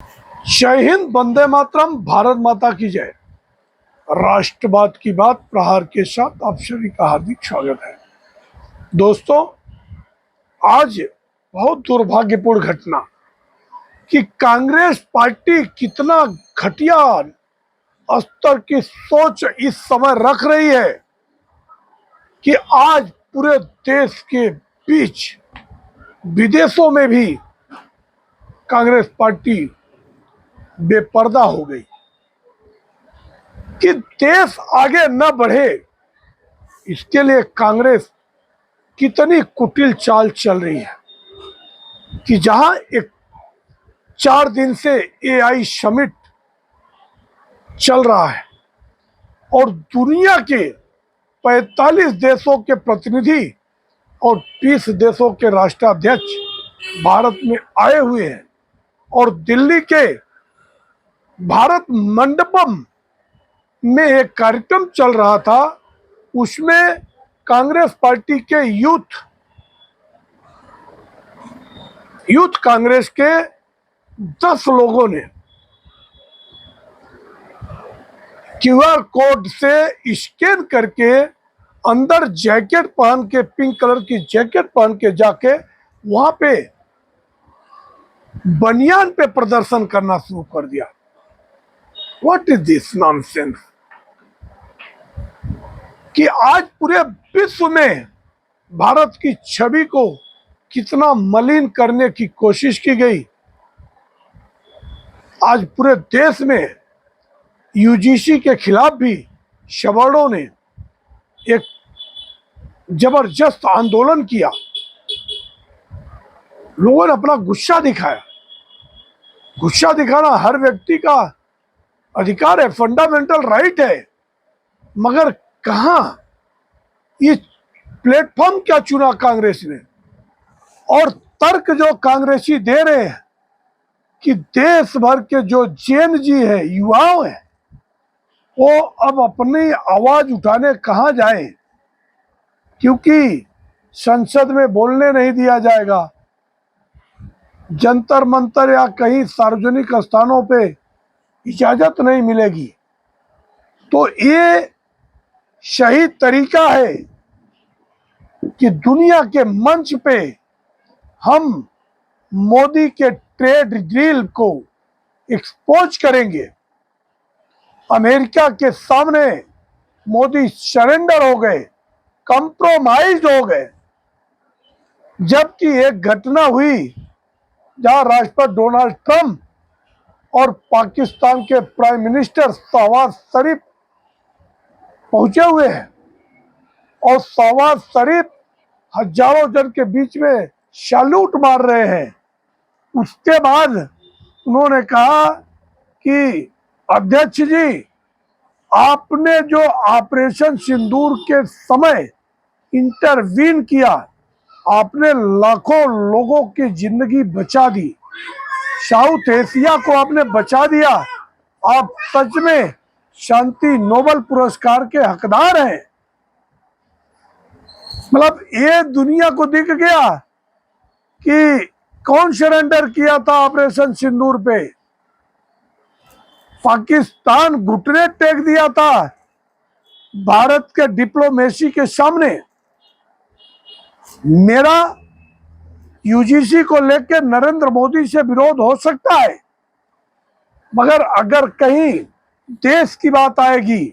जय हिंद, वंदे मातरम, भारत माता की जय। राष्ट्रवाद की बात प्रहार के साथ आप सभी का हार्दिक स्वागत है। दोस्तों, आज बहुत दुर्भाग्यपूर्ण घटना कि कांग्रेस पार्टी कितना घटिया स्तर की सोच इस समय रख रही है कि आज पूरे देश के बीच विदेशों में भी कांग्रेस पार्टी बेपर्दा हो गई कि देश आगे न बढ़े। इसके लिए कांग्रेस कितनी कुटिल चाल चल रही है कि जहां एक 4 दिन से एआई समिट चल रहा है और दुनिया के 45 देशों के प्रतिनिधि और 20 देशों के राष्ट्राध्यक्ष भारत में आए हुए हैं और दिल्ली के भारत मंडपम में एक कार्यक्रम चल रहा था, उसमें कांग्रेस पार्टी के यूथ कांग्रेस के 10 लोगों ने क्यूआर कोड से स्कैन करके अंदर जैकेट पहन के, पिंक कलर की जैकेट पहन के जाके वहां पे बनियान पे प्रदर्शन करना शुरू कर दिया। व्हाट इज दिस नॉनसेंस कि आज पूरे विश्व में भारत की छवि को कितना मलिन करने की कोशिश की गई। आज पूरे देश में यूजीसी के खिलाफ भी सवर्णों ने एक जबरदस्त आंदोलन किया। लोगों ने अपना गुस्सा दिखाया। गुस्सा दिखाना हर व्यक्ति का अधिकार है, फंडामेंटल राइट है, मगर कहां ये प्लेटफॉर्म क्या चुना कांग्रेस ने? और तर्क जो कांग्रेसी दे रहे हैं कि देश भर के जो जेन जी है, युवाओं है, वो अब अपनी आवाज उठाने कहां जाए, क्योंकि संसद में बोलने नहीं दिया जाएगा, जंतर मंतर या कहीं सार्वजनिक स्थानों पे इजाजत नहीं मिलेगी। तो ये सही तरीका है कि दुनिया के मंच पे हम मोदी के ट्रेड डील को एक्सपोज करेंगे। अमेरिका के सामने मोदी सरेंडर हो गए, कंप्रोमाइज हो गए। जबकि एक घटना हुई जहां राष्ट्रपति डोनाल्ड ट्रंप और पाकिस्तान के प्राइम मिनिस्टर शहबाज शरीफ पहुंचे हुए हैं और शहबाज शरीफ हजारों जन के बीच में सैल्यूट मार रहे हैं। उसके बाद उन्होंने कहा कि अध्यक्ष जी, आपने जो ऑपरेशन सिंदूर के समय इंटरवीन किया, आपने लाखों लोगों की जिंदगी बचा दी, साउथ एशिया को आपने बचा दिया। आप सच में शांति नोबेल पुरस्कार के हकदार हैं। मतलब ये दुनिया को दिख गया कि कौन सरेंडर किया था ऑपरेशन सिंदूर पे। पाकिस्तान घुटने टेक दिया था भारत के डिप्लोमेसी के सामने। मेरा यूजीसी को लेकर नरेंद्र मोदी से विरोध हो सकता है, मगर अगर कहीं देश की बात आएगी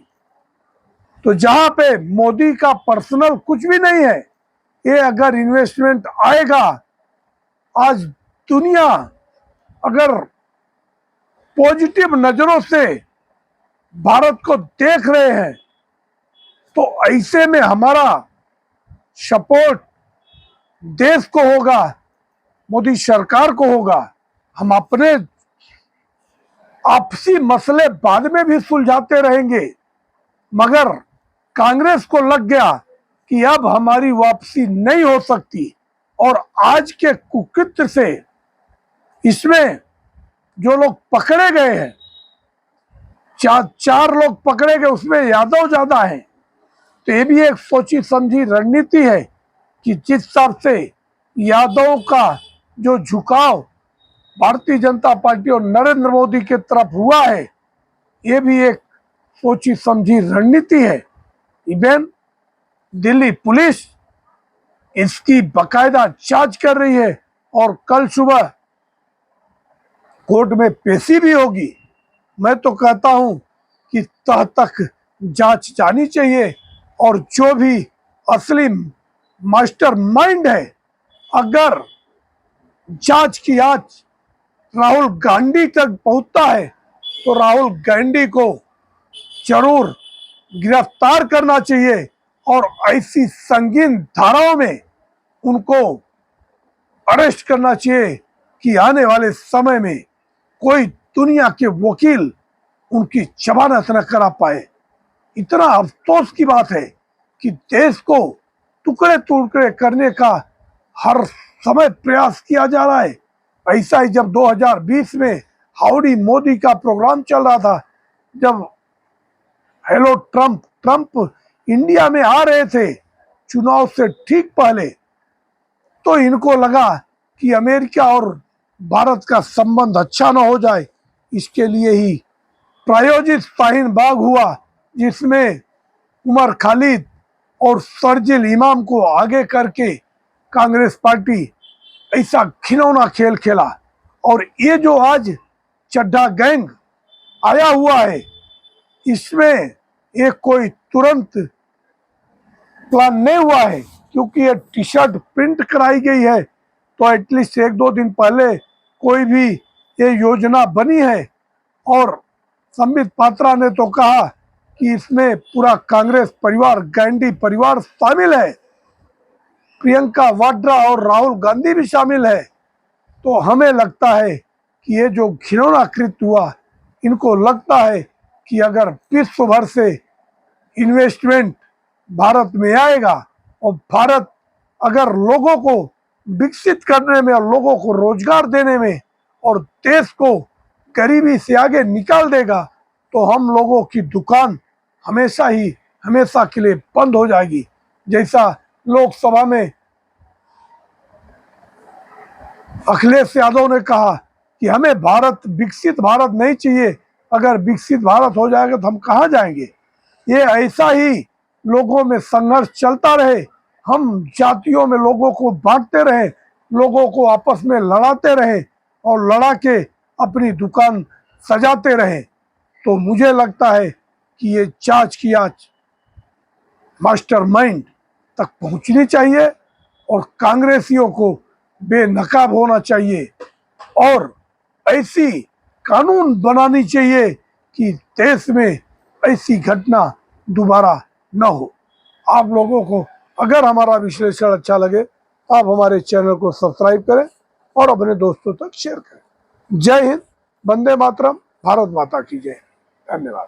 तो जहां पे मोदी का पर्सनल कुछ भी नहीं है, ये अगर इन्वेस्टमेंट आएगा, आज दुनिया अगर पॉजिटिव नजरों से भारत को देख रहे हैं, तो ऐसे में हमारा सपोर्ट देश को होगा, मोदी सरकार को होगा। हम अपने आपसी मसले बाद में भी सुलझाते रहेंगे, मगर कांग्रेस को लग गया कि अब हमारी वापसी नहीं हो सकती। और आज के कुकृत्य से इसमें जो लोग पकड़े गए हैं, चार लोग पकड़े गए, उसमें यादव ज्यादा हैं। तो ये भी एक सोची समझी रणनीति है कि जिस हिसाब से यादव का जो झुकाव भारतीय जनता पार्टी और नरेंद्र मोदी की तरफ हुआ है, ये भी एक सोची समझी रणनीति है। इवन दिल्ली पुलिस इसकी बकायदा जांच कर रही है और कल सुबह कोर्ट में पेशी भी होगी। मैं तो कहता हूं कि तह तक जांच जानी चाहिए और जो भी असली मास्टर माइंड है, अगर जांच की आज राहुल गांधी तक पहुंचता है तो राहुल गांधी को जरूर गिरफ्तार करना चाहिए और ऐसी संगीन धाराओं में उनको अरेस्ट करना चाहिए कि आने वाले समय में कोई दुनिया के वकील उनकी जमानत न करा पाए। इतना अफसोस की बात है कि देश को टुकड़े टुकड़े करने का हर समय प्रयास किया जा रहा है। ऐसा ही जब 2020 में हाउडी मोदी का प्रोग्राम चल रहा था, जब हेलो ट्रंप इंडिया में आ रहे थे चुनाव से ठीक पहले, तो इनको लगा कि अमेरिका और भारत का संबंध अच्छा न हो जाए, इसके लिए ही प्रायोजित शाहीन बाग हुआ, जिसमें उमर खालिद और शर्जिल इमाम को आगे करके कांग्रेस पार्टी ऐसा घिनौना खेल खेला। और ये जो आज चड्ढा गैंग आया हुआ है, इसमें एक कोई तुरंत प्लान नहीं हुआ है, क्योंकि ये टी शर्ट प्रिंट कराई गई है तो एटलीस्ट 1-2 दिन पहले कोई भी ये योजना बनी है। और संबित पात्रा ने तो कहा कि इसमें पूरा कांग्रेस परिवार, गांधी परिवार शामिल है, प्रियंका वाड्रा और राहुल गांधी भी शामिल है। तो हमें लगता है कि ये जो घिनौना कृत्य हुआ, इनको लगता है कि अगर विश्व भर से इन्वेस्टमेंट भारत में आएगा और भारत अगर लोगों को विकसित करने में और लोगों को रोजगार देने में और देश को गरीबी से आगे निकाल देगा, तो हम लोगों की दुकान हमेशा के लिए बंद हो जाएगी। जैसा लोकसभा में अखिलेश यादव ने कहा कि हमें विकसित भारत नहीं चाहिए, अगर विकसित भारत हो जाएगा तो हम कहाँ जाएंगे। ये ऐसा ही लोगों में संघर्ष चलता रहे, हम जातियों में लोगों को बांटते रहे, लोगों को आपस में लड़ाते रहे और लड़ा के अपनी दुकान सजाते रहे, तो मुझे लगता है कि ये जांच की आज मास्टरमाइंड तक पहुंचनी चाहिए और कांग्रेसियों को बेनकाब होना चाहिए और ऐसी कानून बनानी चाहिए कि देश में ऐसी घटना दोबारा न हो। आप लोगों को अगर हमारा विश्लेषण अच्छा लगे तो आप हमारे चैनल को सब्सक्राइब करें और अपने दोस्तों तक शेयर करें। जय हिंद, वंदे मातरम, भारत माता की जय। धन्यवाद।